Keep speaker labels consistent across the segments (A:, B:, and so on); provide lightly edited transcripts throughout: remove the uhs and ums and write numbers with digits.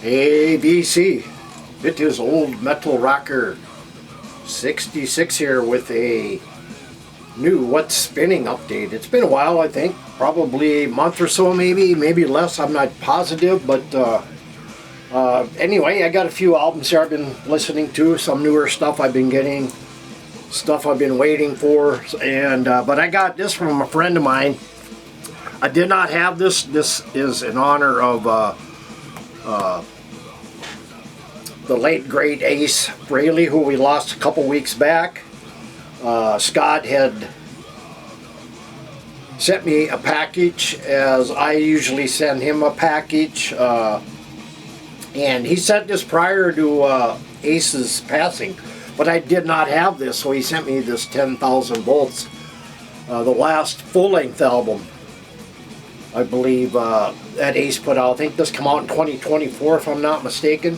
A: ABC. It is Old Metal Rocker 66 here with a new What's Spinning update. It's been a while, I think, probably a month or so, maybe less. I'm not positive, but anyway, I got a few albums here I've been listening to, some newer stuff I've been getting, stuff I've been waiting for, and but I got this from a friend of mine. I did not have this. This is in honor of the late great Ace Frehley, who we lost a couple weeks back. Scott had sent me a package, as I usually send him a package, and he sent this prior to Ace's passing, but I did not have this, so he sent me this 10,000 volts, the last full-length album, I believe, that Ace put out. I think this came out in 2024, if I'm not mistaken.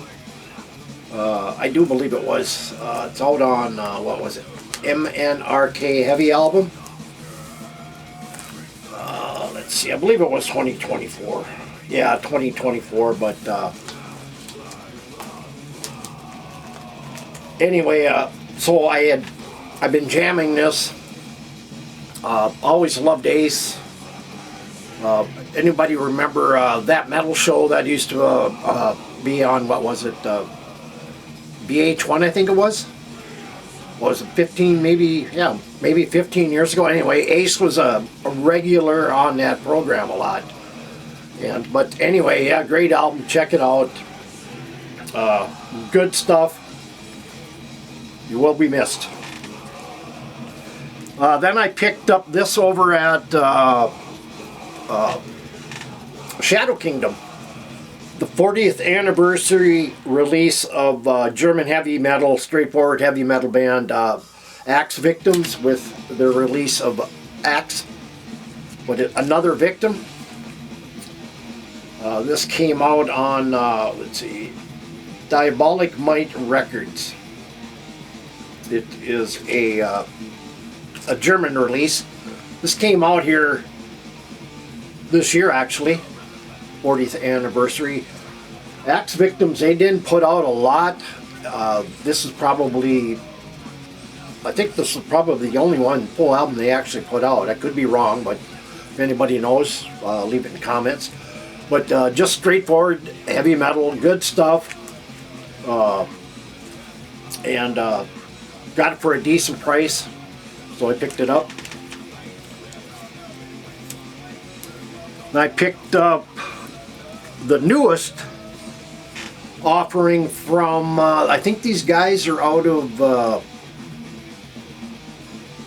A: I do believe it was. It's out on, what was it? MNRK Heavy album. Let's see, I believe it was 2024. Yeah, 2024, but anyway, so I've been jamming this. Always loved Ace. Anybody remember that metal show that used to be on, what was it, VH1, I think it was? Was it 15, maybe 15 years ago? Anyway, Ace was a regular on that program a lot. But anyway, yeah, great album, check it out. Good stuff. You will be missed. Then I picked up this over at Shadow Kingdom, the 40th anniversary release of German heavy metal, straightforward heavy metal band Axe Victims, with their release of Axe, Another Victim. This came out on, let's see, Diabolic Might Records. It is a German release. This came out here this year, actually, 40th anniversary. Axe Victims, they didn't put out a lot. This is probably, I think this is probably the only one full album they actually put out. I could be wrong, but if anybody knows, leave it in the comments. But just straightforward heavy metal, good stuff. And got it for a decent price, so I picked it up. And I picked up the newest offering from, I think these guys are out of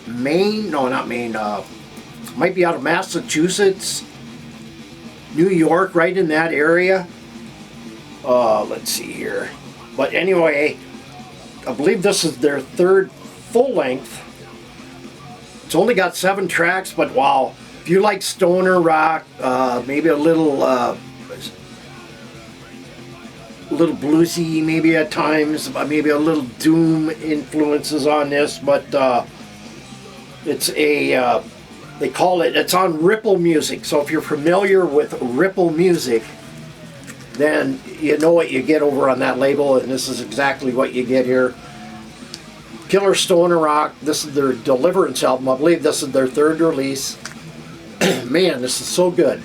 A: Maine. No, not Maine. Might be out of Massachusetts, New York, right in that area. Let's see here. But anyway, I believe this is their third full length. It's only got 7 tracks, but wow. If you like stoner rock, maybe a little bluesy, maybe at times, maybe a little doom influences on this, but it's a, they call it, it's on Ripple Music. So if you're familiar with Ripple Music, then you know what you get over on that label, and this is exactly what you get here. Killer stoner rock. This is their Deliverance album. I believe this is their third release. Man, this is so good.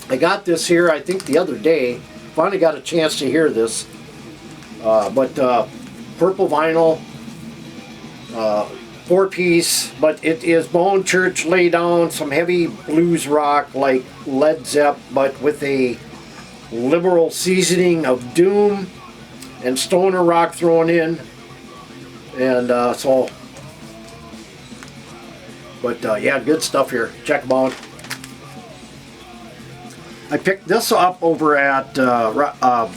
A: I got this here, I think, the other day. Finally got a chance to hear this. But purple vinyl, 4-piece, but it is Bone Church Lay Down, some heavy blues rock like Led Zepp, but with a liberal seasoning of doom and stoner rock thrown in. And yeah, good stuff here. Check them out. I picked this up over at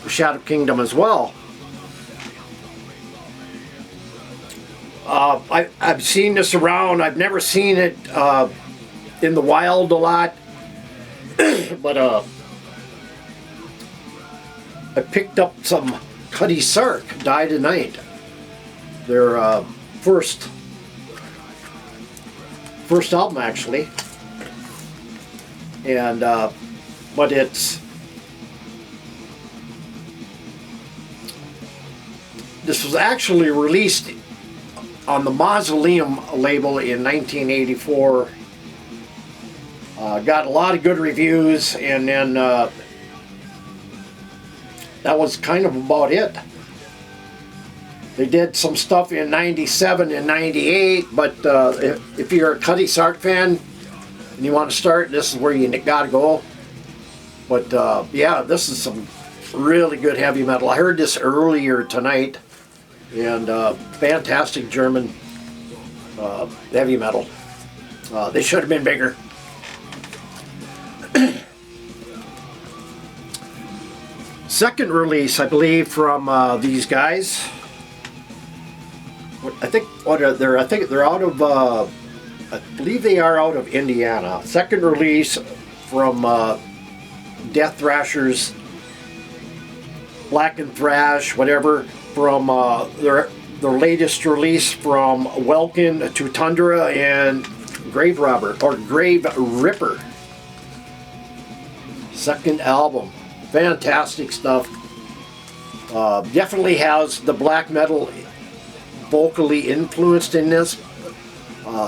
A: Shadow Kingdom as well. I've seen this around. I've never seen it in the wild a lot, but I picked up some Cuddy Sark, Die Tonight. Their first album, actually, and but it's This was actually released on the Mausoleum label in 1984. Got a lot of good reviews, and then that was kind of about it. They did some stuff in 97 and 98, but if you're a Cuddy Sark fan and you want to start, this is where you gotta go. But yeah, this is some really good heavy metal. I heard this earlier tonight, and fantastic German heavy metal. They should have been bigger. Second release, I believe, from these guys. I think they're out of. I believe they are out of Indiana. Second release from Death Thrashers, Black and Thrash, whatever. From their latest release from Welkin to Tundra and Grave Robber or Grave Ripper. Second album. Fantastic stuff. Definitely has the black metal vocally influenced in this.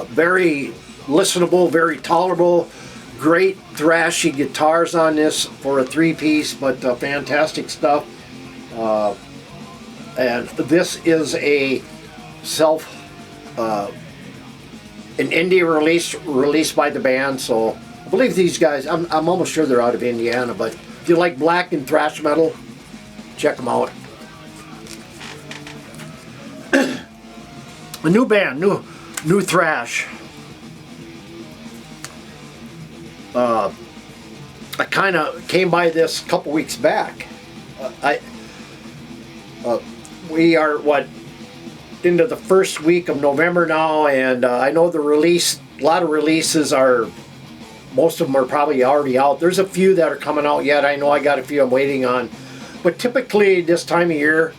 A: Very listenable, very tolerable. Great thrashy guitars on this for a three-piece, but fantastic stuff. And this is a an indie release released by the band. So I believe these guys. I'm almost sure they're out of Indiana, but if you like black and thrash metal, check them out. A new band, new thrash. I kind of came by this a couple weeks back. We are into the first week of November now, and I know a lot of releases are. Most of them are probably already out. There's a few that are coming out yet. I know I got a few I'm waiting on. But typically this time of year,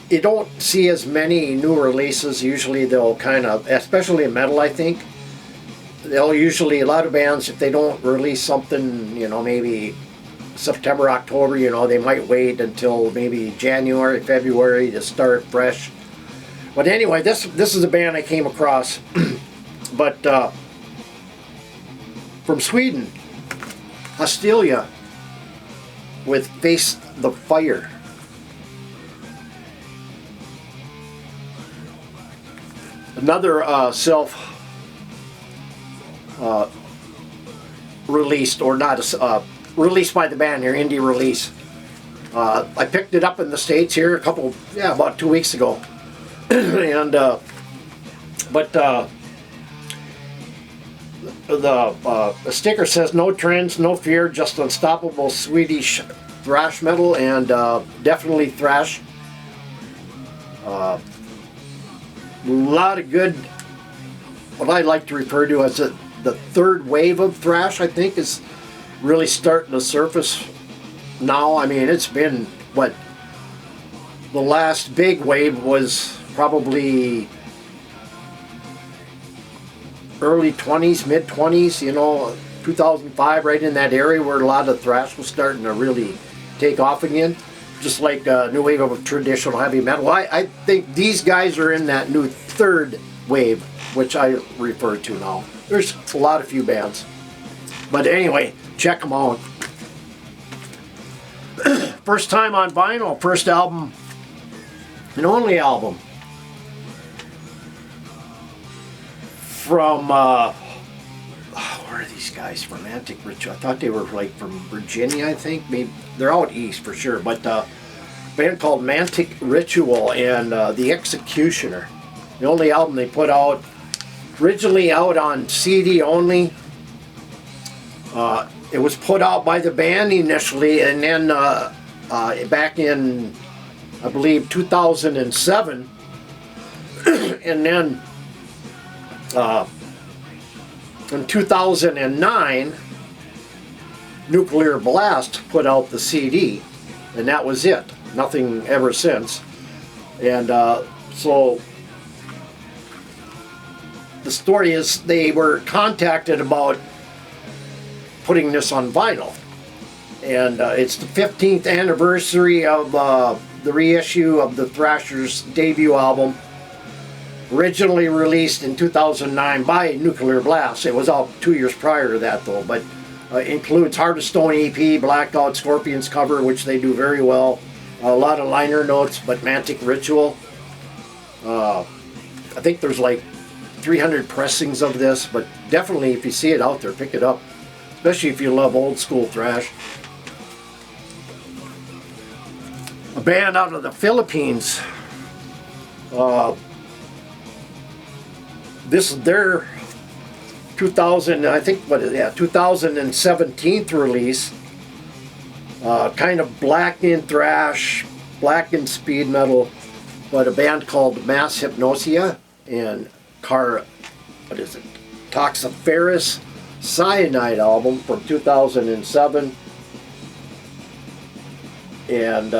A: you don't see as many new releases. Usually they'll kind of, especially in metal, I think, they'll usually, a lot of bands, if they don't release something, maybe September, October, they might wait until maybe January, February to start fresh. But anyway, this is a band I came across. But from Sweden, Astilia with Face the Fire. Another self-released, or not, released by the band here, indie release. I picked it up in the States here about 2 weeks ago. And, the sticker says no trends, no fear, just unstoppable Swedish thrash metal, and definitely thrash. A lot of good, what I like to refer to as the third wave of thrash, I think, is really starting to surface now. I mean, it's been, the last big wave was probably early 20s, mid 20s, 2005, right in that area where a lot of thrash was starting to really take off again, just like a new wave of traditional heavy metal. I think these guys are in that new third wave, which I refer to now. There's a lot of few bands, but anyway, check them out. First time on vinyl, first album and only album from where are these guys from? Mantic Ritual. I thought they were from Virginia, I think. Maybe they're out east for sure, but a band called Mantic Ritual and The Executioner. The only album they put out, originally out on CD only. It was put out by the band initially, and then back in, I believe, 2007, and then in 2009, Nuclear Blast put out the CD, and that was it. Nothing ever since. And so the story is they were contacted about putting this on vinyl, And it's the 15th anniversary of the reissue of the Thrasher's debut album, originally released in 2009 by Nuclear Blast. It was out 2 years prior to that though, but includes Heart of Stone EP, Blackout, Scorpions cover, which they do very well, a lot of liner notes, but Mantic Ritual. I think there's like 300 pressings of this, but definitely if you see it out there, pick it up, especially if you love old school thrash. A band out of the Philippines. This is their 2017 release. Kind of blackened thrash, blackened speed metal, but a band called Mass Hypnosia and Toxiferous Cyanide album from 2007. And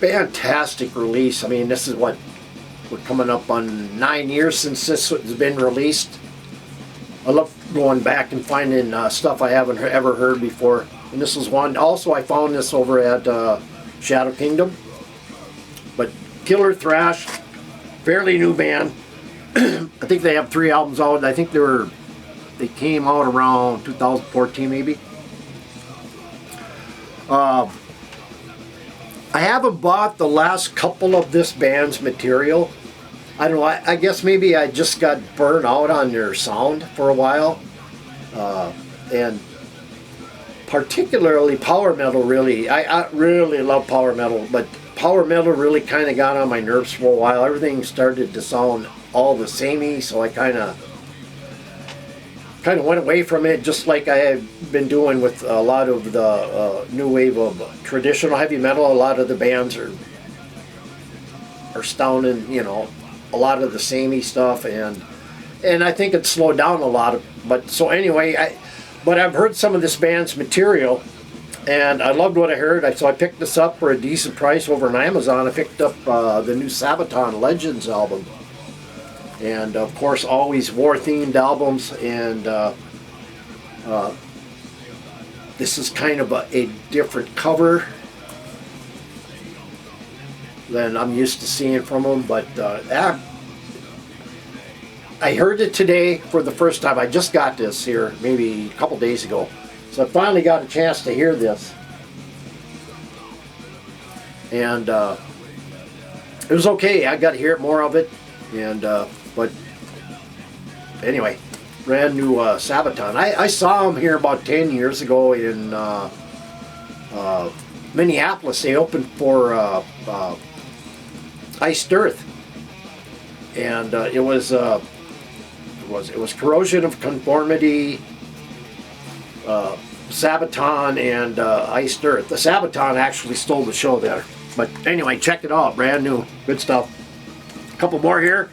A: fantastic release. I mean, this is what, we're coming up on 9 years since this has been released. I love going back and finding stuff I haven't ever heard before. And this was one. Also, I found this over at Shadow Kingdom. But killer thrash, fairly new band. I think they have 3 albums out. I think they came out around 2014 maybe. I haven't bought the last couple of this band's material. I don't know, I guess maybe I just got burned out on their sound for a while. And particularly power metal, really. I really love power metal, but power metal really kind of got on my nerves for a while. Everything started to sound all the samey, so I kind of went away from it, just like I have been doing with a lot of the new wave of traditional heavy metal. A lot of the bands are sounding, you know, a lot of the samey stuff, and I think it slowed down a lot. But so anyway, but I've heard some of this band's material, and I loved what I heard. So I picked this up for a decent price over on Amazon. I picked up the new Sabaton Legends album. And of course, always war-themed albums, and this is kind of a different cover than I'm used to seeing from them. But I heard it today for the first time. I just got this here maybe a couple days ago, so I finally got a chance to hear this, and it was okay. I got to hear more of it, and but anyway, brand new Sabaton. I saw them here about 10 years ago in Minneapolis. They opened for Iced Earth, and it was Corrosion of Conformity, Sabaton, and Iced Earth. The Sabaton actually stole the show there. But anyway, check it out. Brand new, good stuff. A couple more here.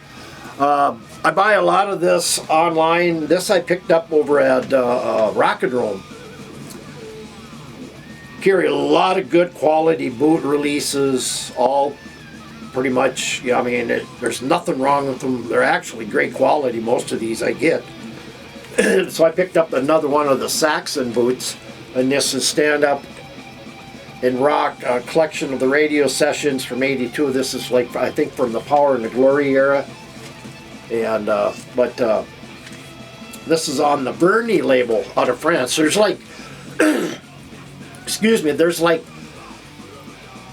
A: I buy a lot of this online. This I picked up over at Rock'n'Roll. Carry a lot of good quality boot releases, all pretty much, yeah, I mean, there's nothing wrong with them. They're actually great quality, most of these I get. So I picked up another one of the Saxon boots, and this is Stand Up and Rock, a collection of the radio sessions from '82. This is like, I think, from the Power and the Glory era. And this is on the Verny label out of France. There's like excuse me, there's like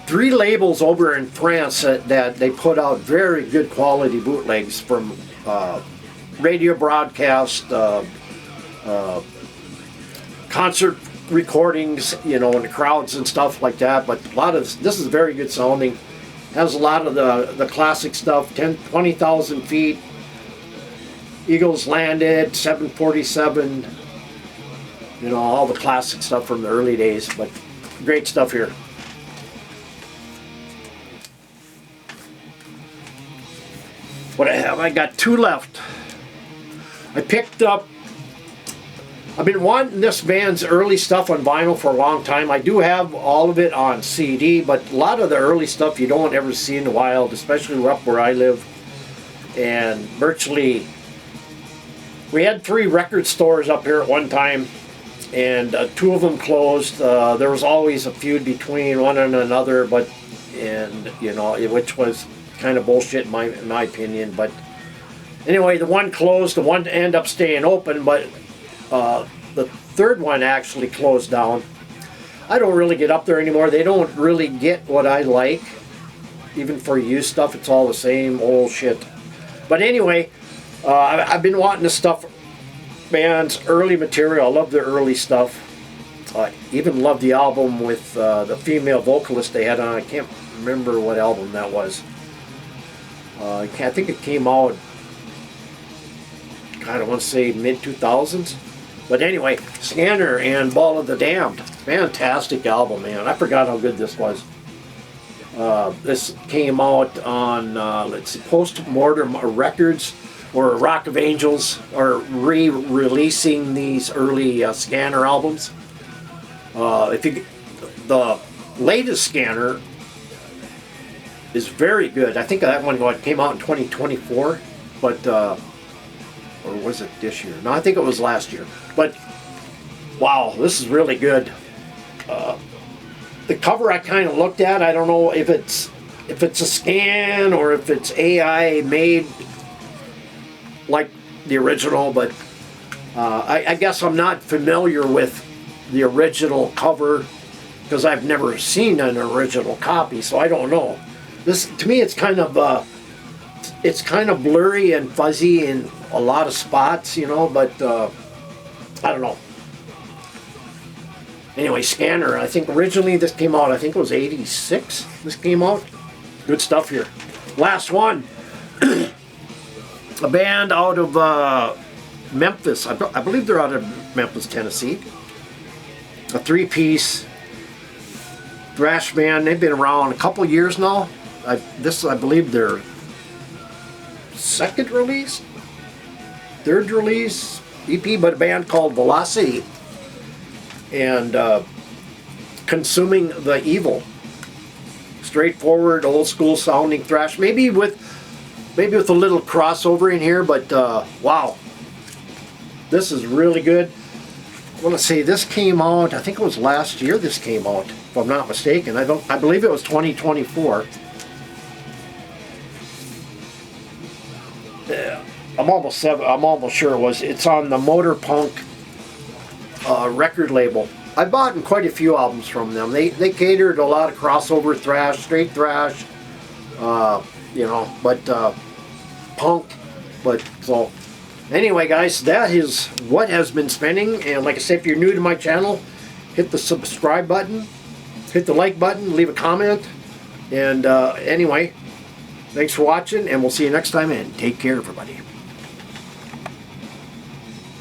A: 3 labels over in France that they put out very good quality bootlegs from radio broadcast, concert recordings, you know, in the crowds and stuff like that. But a lot of this is very good sounding. Has a lot of the classic stuff. 20,000 feet. Eagles Landed, 747, you know, all the classic stuff from the early days, but great stuff here. What I have, I got 2 left. I picked up, I've been wanting this band's early stuff on vinyl for a long time. I do have all of it on CD, but a lot of the early stuff you don't ever see in the wild, especially up where I live. And virtually, we had 3 record stores up here at one time, and 2 of them closed. There was always a feud between one and another, but you know, which was kind of bullshit in my opinion. But anyway, the one closed, the one ended up staying open, but the third one actually closed down. I don't really get up there anymore. They don't really get what I like. Even for used stuff, it's all the same old shit. But anyway, I've been wanting to stuff band's early material. I love their early stuff. I even love the album with the female vocalist they had on. I can't remember what album that was. I think it came out, God, I want to say mid-2000s. But anyway, Scanner and Ball of the Damned. Fantastic album, man. I forgot how good this was. This came out on, let's see, Post-Mortem Records, or Rock of Angels, or re-releasing these early Scanner albums. The latest Scanner is very good. I think that one came out in 2024, but or was it this year? No, I think it was last year. But wow, this is really good. The cover I kind of looked at. I don't know if it's a scan or if it's AI made like the original, but I guess I'm not familiar with the original cover because I've never seen an original copy, so I don't know. This, to me, it's kind of blurry and fuzzy in a lot of spots, you know, but I don't know. Anyway, Scanner, I think originally this came out, I think it was 86 this came out. Good stuff here. Last one. A band out of Memphis. I believe they're out of Memphis, Tennessee. A 3-piece thrash band. They've been around a couple years now. This, I believe, their third release EP, but a band called Velocity. And Consuming the Evil. Straightforward, old school sounding thrash. Maybe with a little crossover in here, but wow. This is really good. I want to say this came out, I think it was last year this came out, if I'm not mistaken. I believe it was 2024. I'm almost sure it was. It's on the Motor Punk record label. I bought quite a few albums from them. They catered a lot of crossover thrash, straight thrash, you know, but punk. But so anyway, guys, that is what has been spinning. And like I said, if you're new to my channel, hit the subscribe button, hit the like button, leave a comment. And anyway, thanks for watching, and we'll see you next time. And take care, everybody.